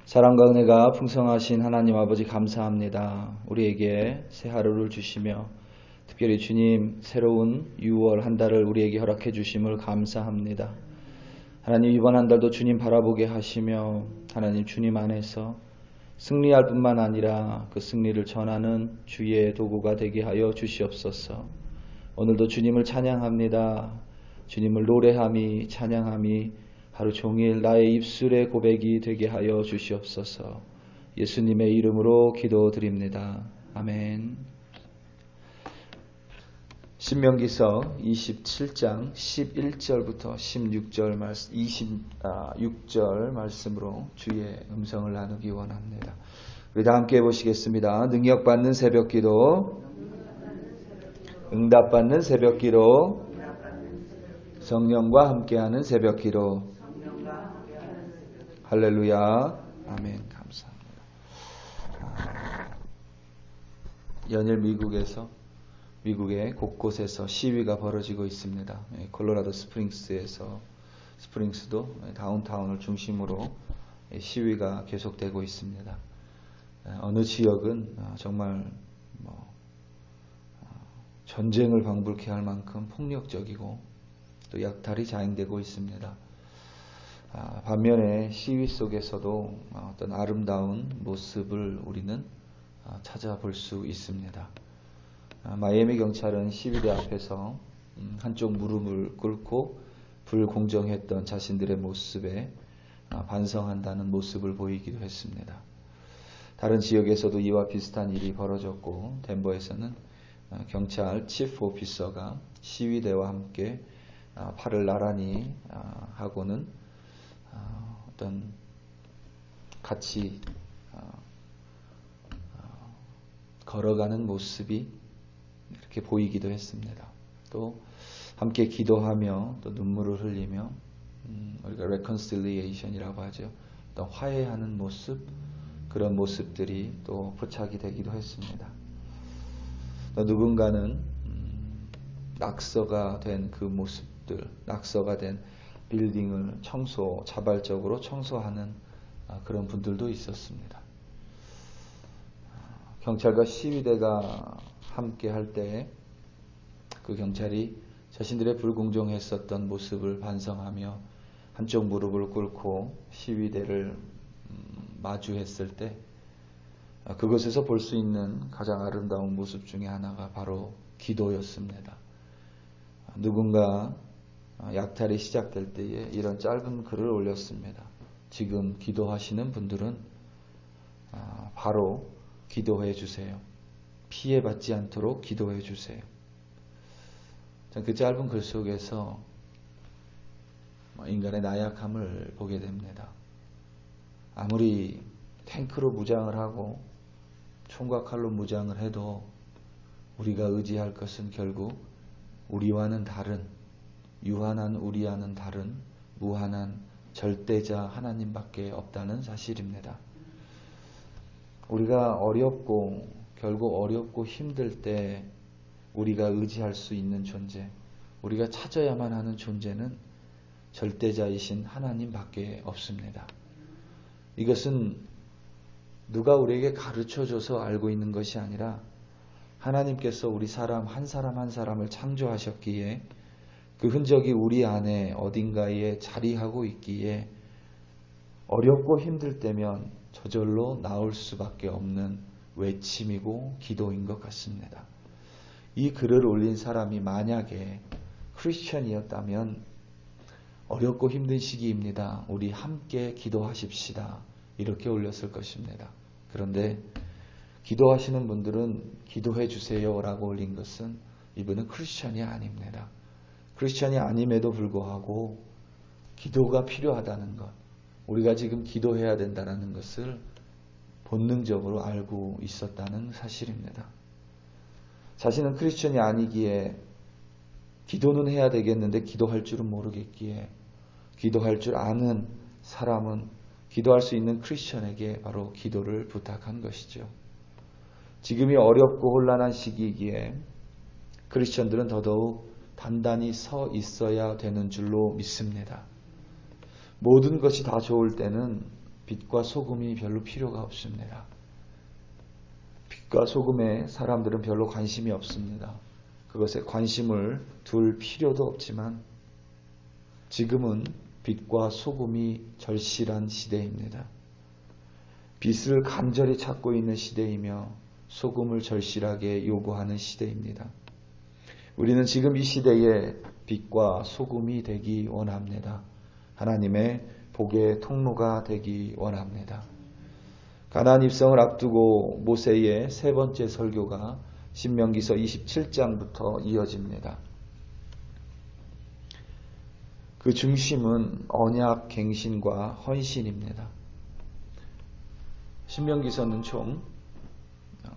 사랑과 은혜가 풍성하신 하나님 아버지 감사합니다. 우리에게 새 하루를 주시며 특별히 주님 새로운 6월 한 달을 우리에게 허락해 주심을 감사합니다. 하나님 이번 한 달도 주님 바라보게 하시며 하나님 주님 안에서 승리할 뿐만 아니라 그 승리를 전하는 주의 도구가 되게 하여 주시옵소서. 오늘도 주님을 찬양합니다. 주님을 노래함이 찬양함이 하루 종일 나의 입술의 고백이 되게 하여 주시옵소서. 예수님의 이름으로 기도드립니다. 아멘. 신명기서 27장 11절부터 26절 말씀으로 주의 음성을 나누기 원합니다. 우리 다 함께 보시겠습니다. 능력받는 새벽기도, 응답받는 새벽기도, 성령과 함께하는 새벽기도. 할렐루야. 아멘. 감사합니다. 연일 미국의 곳곳에서 시위가 벌어지고 있습니다. 콜로라도 스프링스도 다운타운을 중심으로 시위가 계속되고 있습니다. 어느 지역은 정말 전쟁을 방불케 할 만큼 폭력적이고 또 약탈이 자행되고 있습니다. 반면에 시위 속에서도 어떤 아름다운 모습을 우리는 찾아볼 수 있습니다. 마이애미 경찰은 시위대 앞에서 한쪽 무릎을 꿇고 불공정했던 자신들의 모습에 반성한다는 모습을 보이기도 했습니다. 다른 지역에서도 이와 비슷한 일이 벌어졌고 덴버에서는 경찰 치프 오피서가 시위대와 함께 팔을 나란히 하고는 어떤 같이 걸어가는 모습이 이렇게 보이기도 했습니다. 또 함께 기도하며 또 눈물을 흘리며 우리가 reconciliation이라고 하죠. 또 화해하는 모습, 그런 모습들이 또 포착이 되기도 했습니다. 또 누군가는 낙서가 된 그 모습들, 낙서가 된 빌딩을 자발적으로 청소하는 그런 분들도 있었습니다. 경찰과 시위대가 함께 할 때 그 경찰이 자신들의 불공정했었던 모습을 반성하며 한쪽 무릎을 꿇고 시위대를 마주했을 때 그것에서 볼 수 있는 가장 아름다운 모습 중에 하나가 바로 기도였습니다. 누군가 약탈이 시작될 때에 이런 짧은 글을 올렸습니다. 지금 기도하시는 분들은 바로 기도해 주세요. 피해받지 않도록 기도해 주세요. 그 짧은 글 속에서 인간의 나약함을 보게 됩니다. 아무리 탱크로 무장을 하고 총과 칼로 무장을 해도 우리가 의지할 것은 결국 우리와는 다른, 유한한 우리와는 다른 무한한 절대자 하나님밖에 없다는 사실입니다. 우리가 결국 어렵고 힘들 때 우리가 의지할 수 있는 존재, 우리가 찾아야만 하는 존재는 절대자이신 하나님밖에 없습니다. 이것은 누가 우리에게 가르쳐줘서 알고 있는 것이 아니라 하나님께서 우리 사람 한 사람을 창조하셨기에 그 흔적이 우리 안에 어딘가에 자리하고 있기에 어렵고 힘들 때면 저절로 나올 수밖에 없는 외침이고 기도인 것 같습니다. 이 글을 올린 사람이 만약에 크리스천이었다면 어렵고 힘든 시기입니다. 우리 함께 기도하십시다. 이렇게 올렸을 것입니다. 그런데 기도하시는 분들은 기도해 주세요 라고 올린 것은 이분은 크리스천이 아닙니다. 크리스천이 아님에도 불구하고 기도가 필요하다는 것, 우리가 지금 기도해야 된다는 것을 본능적으로 알고 있었다는 사실입니다. 자신은 크리스천이 아니기에 기도는 해야 되겠는데 기도할 줄은 모르겠기에 기도할 줄 아는 사람은 기도할 수 있는 크리스천에게 바로 기도를 부탁한 것이죠. 지금이 어렵고 혼란한 시기이기에 크리스천들은 더더욱 단단히 서 있어야 되는 줄로 믿습니다. 모든 것이 다 좋을 때는 빛과 소금이 별로 필요가 없습니다. 빛과 소금에 사람들은 별로 관심이 없습니다. 그것에 관심을 둘 필요도 없지만 지금은 빛과 소금이 절실한 시대입니다. 빛을 간절히 찾고 있는 시대이며 소금을 절실하게 요구하는 시대입니다. 우리는 지금 이 시대에 빛과 소금이 되기 원합니다. 하나님의 복의 통로가 되기 원합니다. 가나안 입성을 앞두고 모세의 세 번째 설교가 신명기서 27장부터 이어집니다. 그 중심은 언약 갱신과 헌신입니다. 신명기서는 총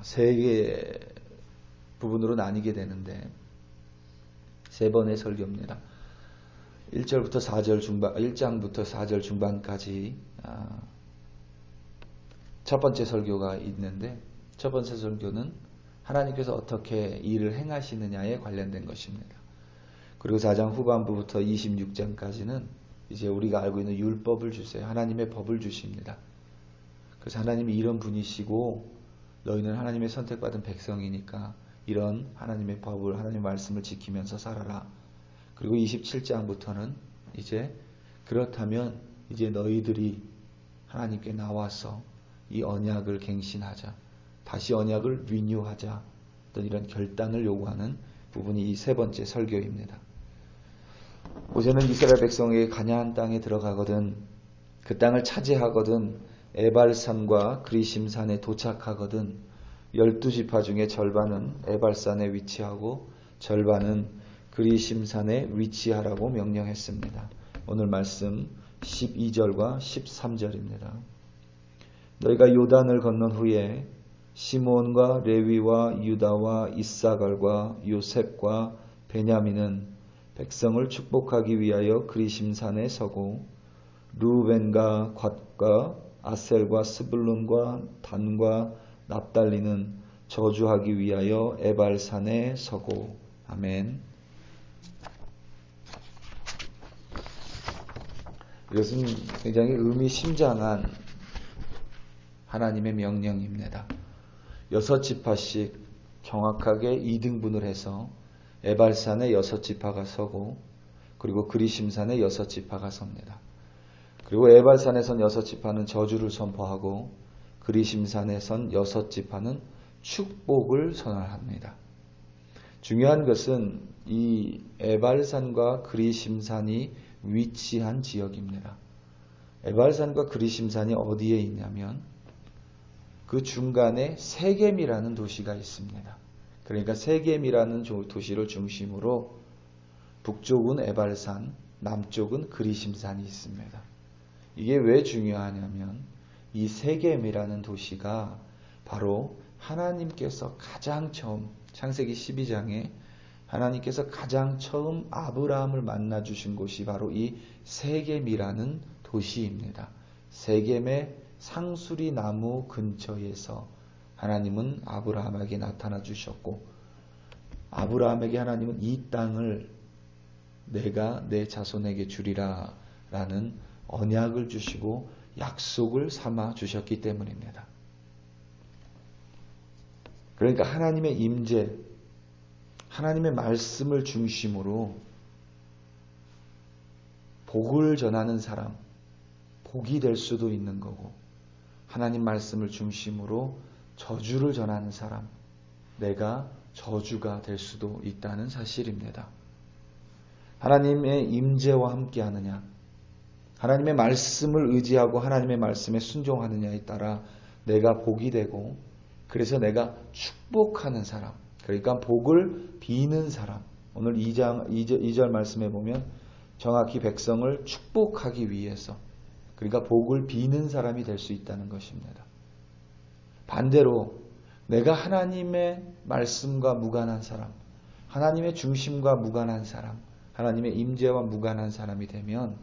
3개의 부분으로 나뉘게 되는데 3번의 설교입니다. 1장부터 4절 중반까지 첫 번째 설교가 있는데 첫 번째 설교는 하나님께서 어떻게 일을 행하시느냐에 관련된 것입니다. 그리고 4장 후반부부터 26장까지는 이제 우리가 알고 있는 율법을 주세요. 하나님의 법을 주십니다. 그래서 하나님이 이런 분이시고 너희는 하나님의 선택받은 백성이니까 이런 하나님의 법을, 하나님의 말씀을 지키면서 살아라. 그리고 27장부터는 이제 그렇다면 이제 너희들이 하나님께 나와서 이 언약을 갱신하자. 다시 언약을 리뉴하자. 어떤 이런 결단을 요구하는 부분이 이 세 번째 설교입니다. 모세는 이스라엘 백성에게 가나안 땅에 들어가거든 그 땅을 차지하거든 에발산과 그리심산에 도착하거든 12지파 중에 절반은 에발산에 위치하고 절반은 그리심산에 위치하라고 명령했습니다. 오늘 말씀 12절과 13절입니다. 너희가 요단을 건넌 후에 시몬과 레위와 유다와 이사갈과 요셉과 베냐민은 백성을 축복하기 위하여 그리심산에 서고 루벤과 갓과 아셀과 스불룬과 단과 납달리는 저주하기 위하여 에발산에 서고. 아멘. 이것은 굉장히 의미심장한 하나님의 명령입니다. 6지파씩 정확하게 2등분을 해서 에발산에 6지파가 서고 그리고 그리심산에 6지파가 섭니다. 그리고 에발산에선 6지파는 저주를 선포하고 그리심산에선 6지파는 축복을 선언합니다. 중요한 것은 이 에발산과 그리심산이 위치한 지역입니다. 에발산과 그리심산이 어디에 있냐면 그 중간에 세겜이라는 도시가 있습니다. 그러니까 세겜이라는 도시를 중심으로 북쪽은 에발산, 남쪽은 그리심산이 있습니다. 이게 왜 중요하냐면 이 세겜이라는 도시가 바로 하나님께서 가장 처음 창세기 12장에 하나님께서 가장 처음 아브라함을 만나 주신 곳이 바로 이 세겜이라는 도시입니다. 세겜의 상수리 나무 근처에서 하나님은 아브라함에게 나타나 주셨고 아브라함에게 하나님은 이 땅을 내가 내 자손에게 주리라 라는 언약을 주시고 약속을 삼아 주셨기 때문입니다. 그러니까 하나님의 임재, 하나님의 말씀을 중심으로 복을 전하는 사람, 복이 될 수도 있는 거고 하나님 말씀을 중심으로 저주를 전하는 사람, 내가 저주가 될 수도 있다는 사실입니다. 하나님의 임재와 함께 하느냐, 하나님의 말씀을 의지하고 하나님의 말씀에 순종하느냐에 따라 내가 복이 되고 그래서 내가 축복하는 사람, 그러니까 복을 비는 사람. 오늘 2절 말씀에 보면 정확히 백성을 축복하기 위해서 그러니까 복을 비는 사람이 될 수 있다는 것입니다. 반대로 내가 하나님의 말씀과 무관한 사람, 하나님의 중심과 무관한 사람, 하나님의 임재와 무관한 사람이 되면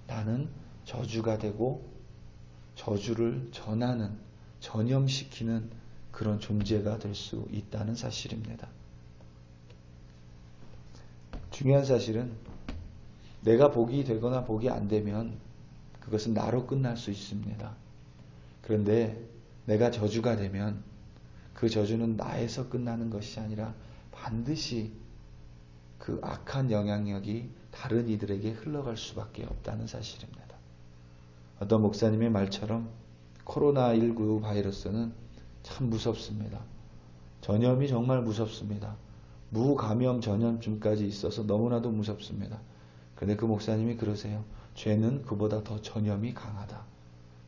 나는 저주가 되고 저주를 전하는, 전염시키는 그런 존재가 될 수 있다는 사실입니다. 중요한 사실은 내가 복이 되거나 복이 안 되면 그것은 나로 끝날 수 있습니다. 그런데 내가 저주가 되면 그 저주는 나에서 끝나는 것이 아니라 반드시 그 악한 영향력이 다른 이들에게 흘러갈 수밖에 없다는 사실입니다. 어떤 목사님의 말처럼 코로나19 바이러스는 참 무섭습니다. 전염이 정말 무섭습니다. 무감염 전염증까지 있어서 너무나도 무섭습니다. 그런데 그 목사님이 그러세요. 죄는 그보다 더 전염이 강하다.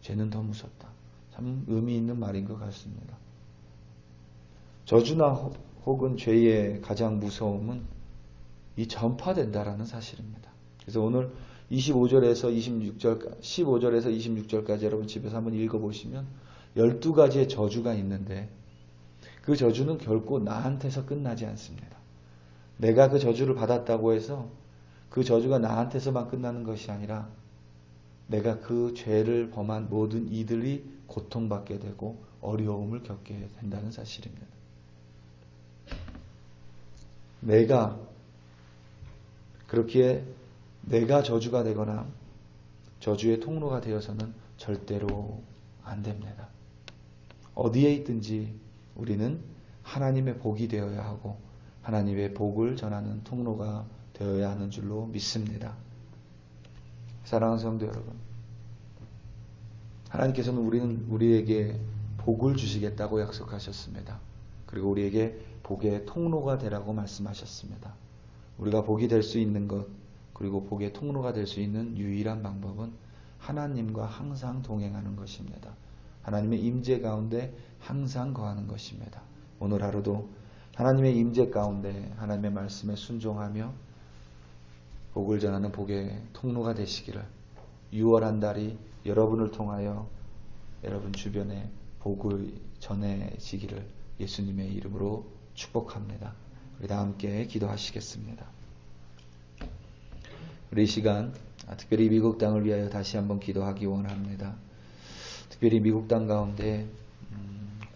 죄는 더 무섭다. 참 의미 있는 말인 것 같습니다. 저주나 혹은 죄의 가장 무서움은 이 전파된다라는 사실입니다. 그래서 오늘 15절에서 26절까지 여러분 집에서 한번 읽어보시면 12가지의 저주가 있는데 그 저주는 결코 나한테서 끝나지 않습니다. 내가 그 저주를 받았다고 해서 그 저주가 나한테서만 끝나는 것이 아니라 내가 그 죄를 범한 모든 이들이 고통받게 되고 어려움을 겪게 된다는 사실입니다. 내가 그렇기에 내가 저주가 되거나 저주의 통로가 되어서는 절대로 안 됩니다. 어디에 있든지 우리는 하나님의 복이 되어야 하고 하나님의 복을 전하는 통로가 되어야 하는 줄로 믿습니다. 사랑하는 성도 여러분, 하나님께서는 우리에게 복을 주시겠다고 약속하셨습니다. 그리고 우리에게 복의 통로가 되라고 말씀하셨습니다. 우리가 복이 될 수 있는 것, 그리고 복의 통로가 될 수 있는 유일한 방법은 하나님과 항상 동행하는 것입니다. 하나님의 임재 가운데 항상 거하는 것입니다. 오늘 하루도 하나님의 임재 가운데 하나님의 말씀에 순종하며 복을 전하는 복의 통로가 되시기를, 6월 한 달이 여러분을 통하여 여러분 주변에 복을 전해지기를 예수님의 이름으로 축복합니다. 우리 다 함께 기도하시겠습니다. 우리 이 시간 특별히 미국 땅을 위하여 다시 한번 기도하기 원합니다. 특별히 미국 땅 가운데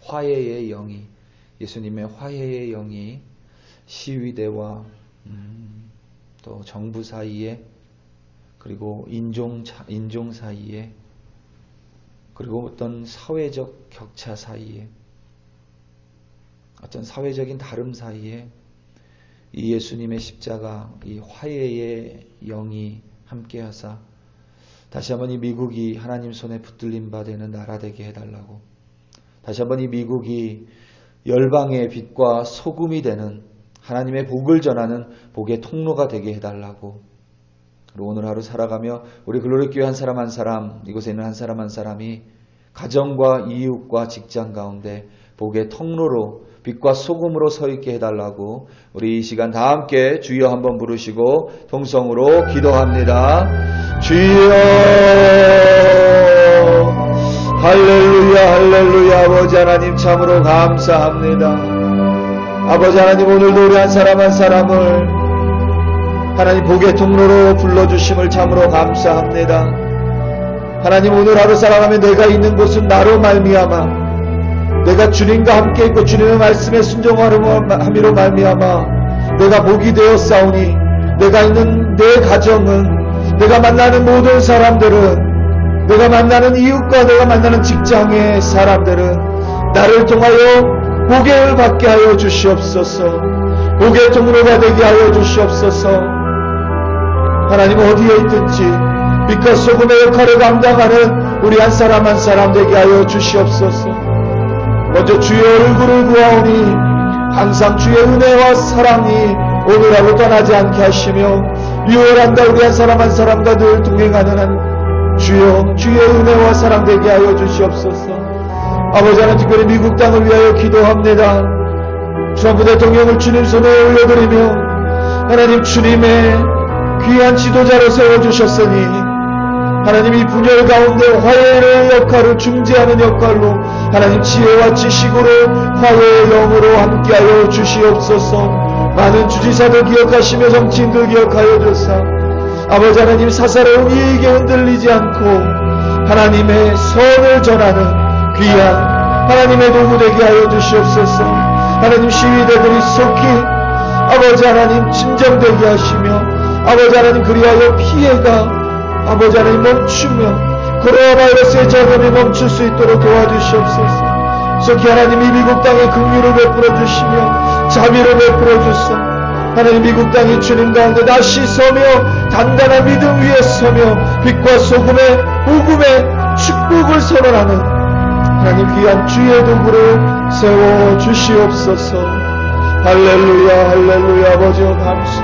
화해의 영이, 예수님의 화해의 영이 시위대와 또 정부 사이에, 그리고 인종 사이에, 그리고 어떤 사회적 격차 사이에, 어떤 사회적인 다름 사이에 이 예수님의 십자가, 이 화해의 영이 함께하사 다시 한번 이 미국이 하나님 손에 붙들림 바 되는 나라 되게 해달라고, 다시 한번 이 미국이 열방의 빛과 소금이 되는 하나님의 복을 전하는 복의 통로가 되게 해달라고, 그리고 오늘 하루 살아가며 우리 글로리교회 한 사람 한 사람, 이곳에 있는 한 사람 한 사람이 가정과 이웃과 직장 가운데 복의 통로로 빛과 소금으로 서 있게 해달라고 우리 이 시간 다 함께 주여 한번 부르시고 통성으로 기도합니다. 주여, 할렐루야 할렐루야. 아버지 하나님 참으로 감사합니다. 아버지 하나님, 오늘도 우리 한 사람 한 사람을 하나님 복의 통로로 불러주심을 참으로 감사합니다. 하나님, 오늘 하루 살아가며 내가 있는 곳은 나로 말미암아, 내가 주님과 함께 있고 주님의 말씀에 순종함으로 말미암아 내가 복이 되었사오니, 내가 있는 내 가정은, 내가 만나는 모든 사람들은, 내가 만나는 이웃과 내가 만나는 직장의 사람들은 나를 통하여 복의 을 받게 하여 주시옵소서. 복의 통로가 되게 하여 주시옵소서. 하나님, 어디에 있든지 빛과 소금의 역할을 감당하는 우리 한 사람 한 사람 되게 하여 주시옵소서. 먼저 주의 얼굴을 구하오니 항상 주의 은혜와 사랑이 오늘 하루 떠나지 않게 하시며, 유월한다 우리 한 사람 한 사람과 늘 동행하는 한 주여, 주의 은혜와 사랑 되게 하여 주시옵소서. 아버지 하나님, 특별히 미국 땅을 위하여 기도합니다. 트럼프 대통령을 주님 손에 올려드리며, 하나님 주님의 귀한 지도자로 세워주셨으니 하나님 이 분열 가운데 화해의 역할을 중재하는 역할로 하나님 지혜와 지식으로 화해의 영으로 함께하여 주시옵소서. 많은 주지사들 기억하시며 정치인들 기억하여 주사 아버지 하나님 사사로운 이에게 흔들리지 않고 하나님의 선을 전하는 귀한 하나님의 도구 되게 하여 주시옵소서. 하나님 시위대들이 속히 아버지 하나님 진정되게 하시며, 아버지 하나님 그리하여 피해가 아버지 하나님 멈추며 코로나 바이러스의 자금이 멈출 수 있도록 도와주시옵소서. 속히 하나님 이 미국 땅에 긍휼을 베풀어 주시며 자비를 베풀어 주소. 하나님 미국 땅이 주님 가운데 다시 서며 단단한 믿음 위에 서며 빛과 소금의 복음의 축복을 선언하는 하나님 귀한 주의 도구로 세워 주시옵소서. 할렐루야 할렐루야. 아버지여 감사